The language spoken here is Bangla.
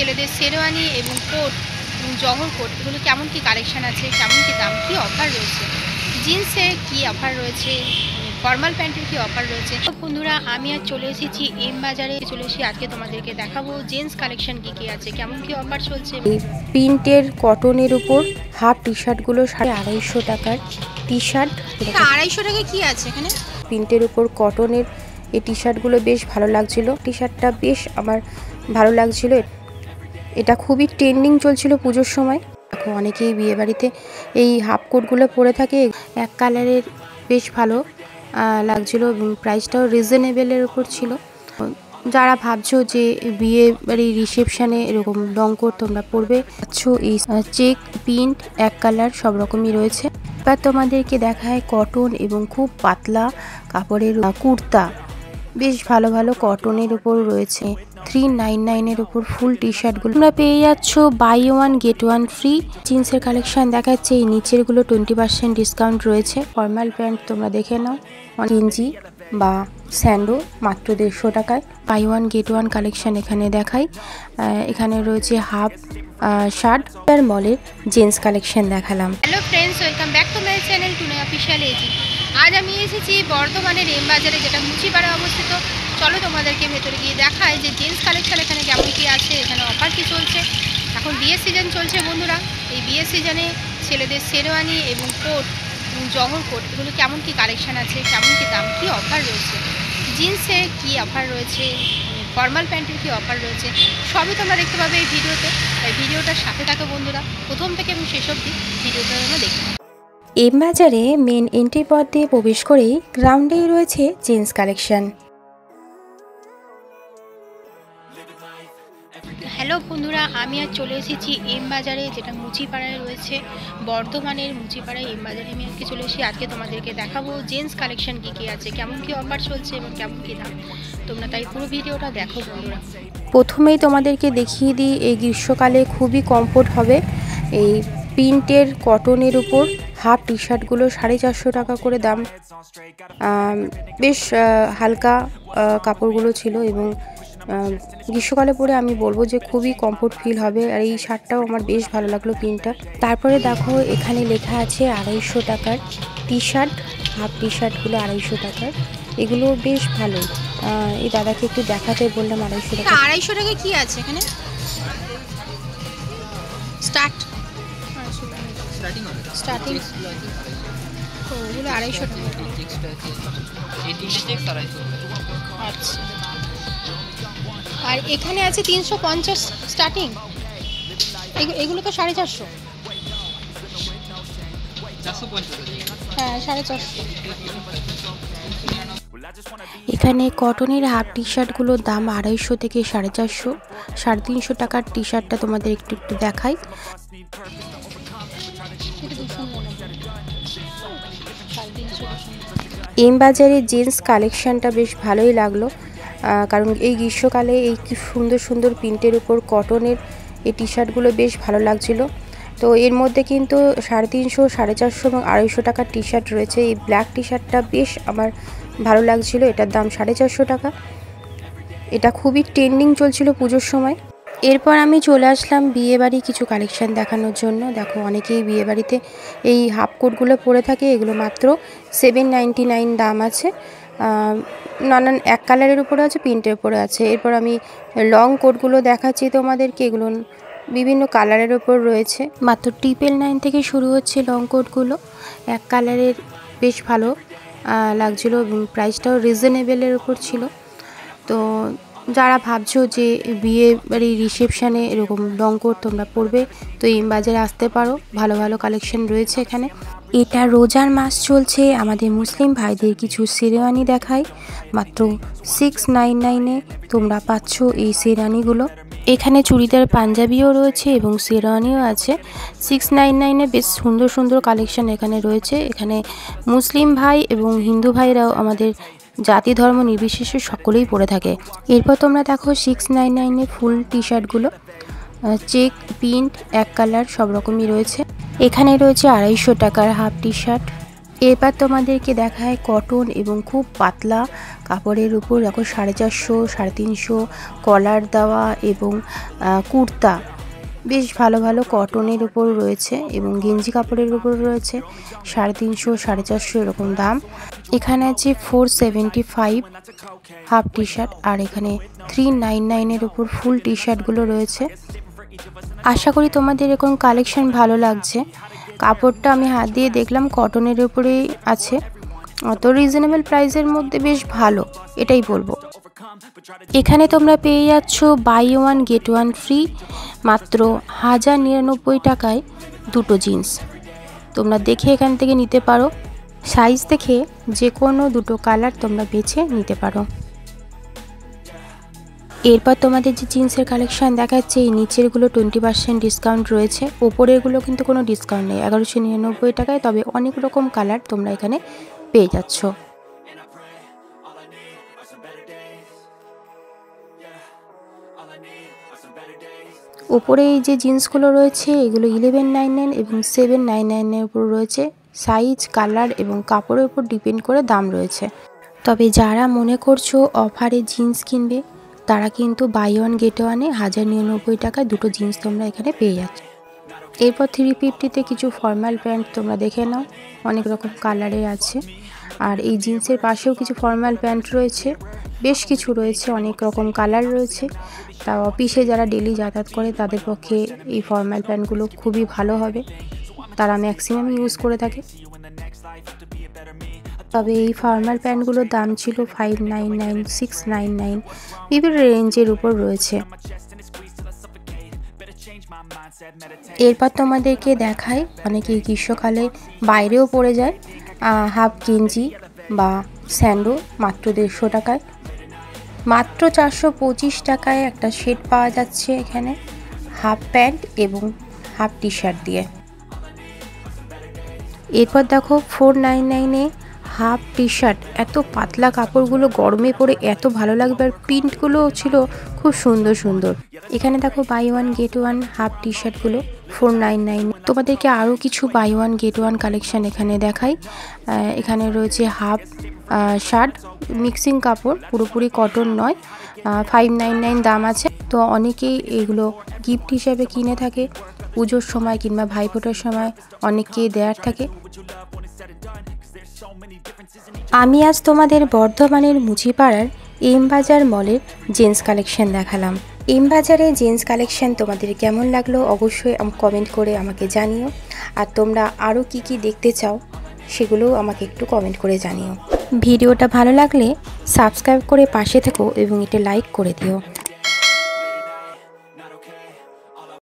ছেলেদের শেরওয়ানি এবং কোট এবং জহর কোট এগুলো কেমন কি কালেকশন আছে, কেমন কি দাম, কি অফার রয়েছে, জিন্সে কি অফার রয়েছে, ফর্মাল প্যান্টের কি অফার রয়েছে। তো বন্ধুরা আমি আজ চলে এসেছি এম বাজারে, চলে এসেছি আজকে তোমাদেরকে দেখাবো জেন্টস কালেকশন কি কি আছে, কেমন কি অফার চলছে। প্রিন্টের কটনের উপর হাফ টি শার্টগুলো 250 টাকার টি শার্ট। 250 টাকা কি আছে এখানে? প্রিন্টের উপর কটনের এই টি শার্টগুলো বেশ ভালো লাগছিল। টি শার্টটা বেশ আমার ভালো লাগছিল। এটা খুবই ট্রেন্ডিং চলছিল পুজোর সময়। অনেকেই বিয়ে বাড়িতে এই হাফ কোটগুলো পরে থাকে। এক কালারের বেশ ভালো লাগছিল, প্রাইসটাও রিজনেবলের উপর ছিল। যারা ভাবছো যে বিয়ে বাড়ির রিসেপশানে এরকম লং কোট তোমরা পরবে, এই চেক প্রিন্ট এক কালার সব রকমই রয়েছে। এবার তোমাদেরকে দেখায় কটন এবং খুব পাতলা কাপড়ের কুর্তা। বেশ ভালো ভালো কটনের উপর রয়েছে। 399 উপর ফুল টি শার্টগুলো তোমরা পেয়ে যাচ্ছ buy one get one free. জিন্সের কালেকশন দেখাচ্ছে, এই নিচেরগুলো 20% ডিসকাউন্ট রয়েছে। ফর্মাল প্যান্ট তোমরা দেখে নাও, গেঞ্জি বা স্যান্ডো মাত্র 150 টাকায়। Buy one get one collection এখানে দেখাই। এখানে রয়েছে হাফ শার্ট। মলের জেন্টস কালেকশন দেখালাম। Hello friends, welcome back to my channel টুনে অফিসিয়াল এজি। আজ আমি এসেছি বর্ধমানের এম বাজারে, যেটা মুচিপাড়ায় অবস্থিত। চলো তোমাদেরকে ভেতরে গিয়ে দেখায় যে জেন্টস কালেকশন এখানে কেমন কি আছে, এখানে অফার কি চলছে। এখন বিয়ের সিজন চলছে বন্ধুরা। এই বিয়ের সিজনে ছেলেদের শেরওয়ানি এবং কোট এবং জহর কোট এগুলো কেমন কি কালেকশন আছে, কেমন কি দাম, কি অফার রয়েছে, জিন্সে কি অফার রয়েছে, ফর্মাল প্যান্টের কি অফার রয়েছে, সবই তোমরা দেখতে পাবে এই ভিডিওতে। তাই ভিডিওটার সাথে থাকো বন্ধুরা, প্রথম থেকে এবং শেষ অবধি ভিডিওটা তোমরা দেখো। এম বাজারে মেন এন্ট্রি পথ দিয়ে প্রবেশ করেই গ্রাউন্ডেই রয়েছে জেন্টস কালেকশন। হ্যালো বন্ধুরা, আমি আজ চলে এসেছি এম বাজারে, যেটা মুচিপাড়ায় রয়েছে। বর্ধমানের মুচিপাড়ায় এম বাজারে আমি আজকে চলে এসেছি। আজকে তোমাদেরকে দেখাবো জেন্টস কালেকশন কী কী আছে, কেমন কী অফার চলছে এবং কেমন কী দাম। তোমরা তাই পুরো ভিডিওটা দেখো বন্ধুরা। প্রথমেই তোমাদেরকে দেখিয়ে দিই, এই গ্রীষ্মকালে খুবই কমফোর্ট হবে এই প্রিন্টের কটনের উপর হাফ টি শার্টগুলো। 450 টাকা করে দাম। বেশ হালকা কাপড়গুলো ছিল এবং গ্রীষ্মকালে পরে আমি বলবো যে খুবই কমফোর্ট ফিল হবে। আর এই শার্টটাও আমার বেশ ভালো লাগলো প্রিন্টটা। তারপরে দেখো এখানে লেখা আছে 250 টাকার টি শার্ট। হাফ টি শার্টগুলো 250 টাকার, এগুলো বেশ ভালো। এই দাদাকে একটু দেখাতে বললাম 250 টাকা। 250 টাকা কি আছে এখানে? স্টার্টিং ওগুলো 250 টাকা। আচ্ছা, আর এখানে আছে 350 স্টার্টিং। এগুলো তো 450। হ্যাঁ, 450। এখানে কটনের হাফ টি শার্টগুলোর দাম 250 থেকে 450। 350 টাকার টি শার্টটা তোমাদের একটু দেখাই। এম বাজারে জেন্টস কালেকশনটা বেশ ভালোই লাগলো, কারণ এই গ্রীষ্মকালে এই কি সুন্দর সুন্দর প্রিন্টের উপর কটনের এই টি শার্টগুলো বেশ ভালো লাগছিল। তো এর মধ্যে কিন্তু 350, 450 এবং 250 টাকার টি শার্ট রয়েছে। এই ব্ল্যাক টি শার্টটা বেশ আমার ভালো লাগছিল, এটার দাম 450 টাকা। এটা খুবই ট্রেন্ডিং চলছিল পুজোর সময়। এরপর আমি চলে আসলাম বিয়েবাড়ি কিছু কালেকশন দেখানোর জন্য। দেখো অনেকেই বিয়ে বাড়িতে এই হাফ কোটগুলো পরে থাকে, এগুলো মাত্র 799 দাম আছে। নানান এক কালারের উপরে আছে, প্রিন্টের উপরে আছে। এরপর আমি লং কোটগুলো দেখাচ্ছি তোমাদেরকে, এগুলো বিভিন্ন কালারের উপর রয়েছে। মাত্র 999 থেকে শুরু হচ্ছে লং কোটগুলো। এক কালারের বেশ ভালো লাগছিল, প্রাইসটাও রিজনেবলের উপর ছিল। তো যারা ভাবছো যে বিয়ে বাড়ির রিসেপশানে এরকম লং কোট তোমরা পরবে, তো এম বাজারে আসতে পারো, ভালো ভালো কালেকশন রয়েছে এখানে। এটা রোজার মাস চলছে, আমাদের মুসলিম ভাইদের কিছু শেরওয়ানি দেখায়। মাত্র 699 তোমরা পাচ্ছ এই শেরওয়ানিগুলো। এখানে চুড়িদার পাঞ্জাবিও রয়েছে এবং শেরওয়ানিও আছে। 699 বেশ সুন্দর সুন্দর কালেকশন এখানে রয়েছে। এখানে মুসলিম ভাই এবং হিন্দু ভাইরাও আমাদের জাতি ধর্ম নির্বিশেষে সকলেই পরে থাকে। এরপর তোমরা দেখো 699 ফুল টি শার্টগুলো, চেক প্রিন্ট এক কালার সব রকমই রয়েছে। এখানে রয়েছে 250 টাকার হাফ টি শার্ট। এবার তোমাদেরকে দেখায় কটন এবং খুব পাতলা কাপড়ের উপর দেখো 450, 350 কলার দেওয়া এবং কুর্তা বেশ ভালো ভালো কটনের উপর রয়েছে এবং গেঞ্জি কাপড়ের উপর রয়েছে 350, 450 এরকম দাম। এখানে আছে 475 হাফ টি শার্ট, আর এখানে 399 এর উপর ফুল টি শার্টগুলো রয়েছে। আশা করি তোমাদের এরকম কালেকশন ভালো লাগছে। কাপড়টা আমি হাত দিয়ে দেখলাম কটনের উপরেই আছে, তো রিজনেবল প্রাইসের মধ্যে বেশ ভালো, এটাই বলবো। এখানে তোমরা পেয়ে যাচ্ছ buy one get one free মাত্র 1099 টাকায় দুটো জিন্স। তোমরা দেখে এখান থেকে নিতে পারো, সাইজ দেখে যে কোনো দুটো কালার তোমরা বেছে নিতে পারো। এরপর তোমাদের যে জিন্সের কালেকশান দেখাচ্ছে, এই নিচেরগুলো 20% ডিসকাউন্ট রয়েছে, ওপরেরগুলো কিন্তু কোনো ডিসকাউন্ট নেই 1199 টাকায়। তবে অনেক রকম কালার তোমরা এখানে পেয়ে যাচ্ছ। ওপরে এই যে জিন্সগুলো রয়েছে এগুলো 1199 এবং 799 এর উপর রয়েছে। সাইজ, কালার এবং কাপড়ের উপর ডিপেন্ড করে দাম রয়েছে। তবে যারা মনে করছো অফারে জিন্স কিনবে তারা কিন্তু বাই ওয়ান গেট ওয়ানে 1099 টাকায় দুটো জিন্স তোমরা এখানে পেয়ে যাচ্ছ। এরপর 350-তে কিছু ফর্মাল প্যান্ট তোমরা দেখে নাও, অনেক রকম কালারের আছে। আর এই জিন্সের পাশেও কিছু ফর্মাল প্যান্ট রয়েছে, বেশ কিছু রয়েছে, অনেক রকম কালার রয়েছে। তা অফিসে যারা ডেলি যাতায়াত করে তাদের পক্ষে এই ফর্মাল প্যান্টগুলো খুবই ভালো হবে, তারা ম্যাক্সিমাম ইউজ করে থাকে। তবে এই ফর্মাল প্যান্টগুলোর দাম ছিল 599, 699, বিভিন্ন রেঞ্জের উপর রয়েছে। এরপর তোমাদেরকে দেখায় অনেকে গ্রীষ্মকালে বাইরেও পরে যায় হাফ গেঞ্জি বা স্যান্ডো মাত্র 150 টাকায়। মাত্র 425 টাকায় একটা সেট পাওয়া যাচ্ছে এখানে, হাফ প্যান্ট এবং হাফ টি শার্ট দিয়ে। এরপর দেখো 499-এ হাফ টি শার্ট, এত পাতলা কাপড়গুলো গরমে পরে এত ভালো লাগবে, আর প্রিন্টগুলো ছিল খুব সুন্দর সুন্দর। এখানে দেখো buy one get one half T শার্টগুলো 499। তোমাদেরকে আরও কিছু buy one get one collection এখানে দেখাই। এখানে রয়েছে হাফ শার্ট, মিক্সিং কাপড়, পুরোপুরি কটন নয়, 599 দাম আছে। তো অনেকেই এগুলো গিফট হিসাবে কিনে থাকে পুজোর সময় কিংবা ভাইফোঁটার সময়, অনেককেই দেওয়ার থাকে। আমি আজ তোমাদের বর্ধমানের মুচিপাড়ার এম বাজার মলের জেন্টস কালেকশন দেখালাম। এম বাজারে জেন্টস কালেকশন তোমাদের কেমন লাগলো অবশ্যই কমেন্ট করে আমাকে জানিও। আর তোমরা আরও কি কি দেখতে চাও সেগুলোও আমাকে একটু কমেন্ট করে জানিও। ভিডিওটা ভালো লাগলে সাবস্ক্রাইব করে পাশে থেকো এবং এটা লাইক করে দিও।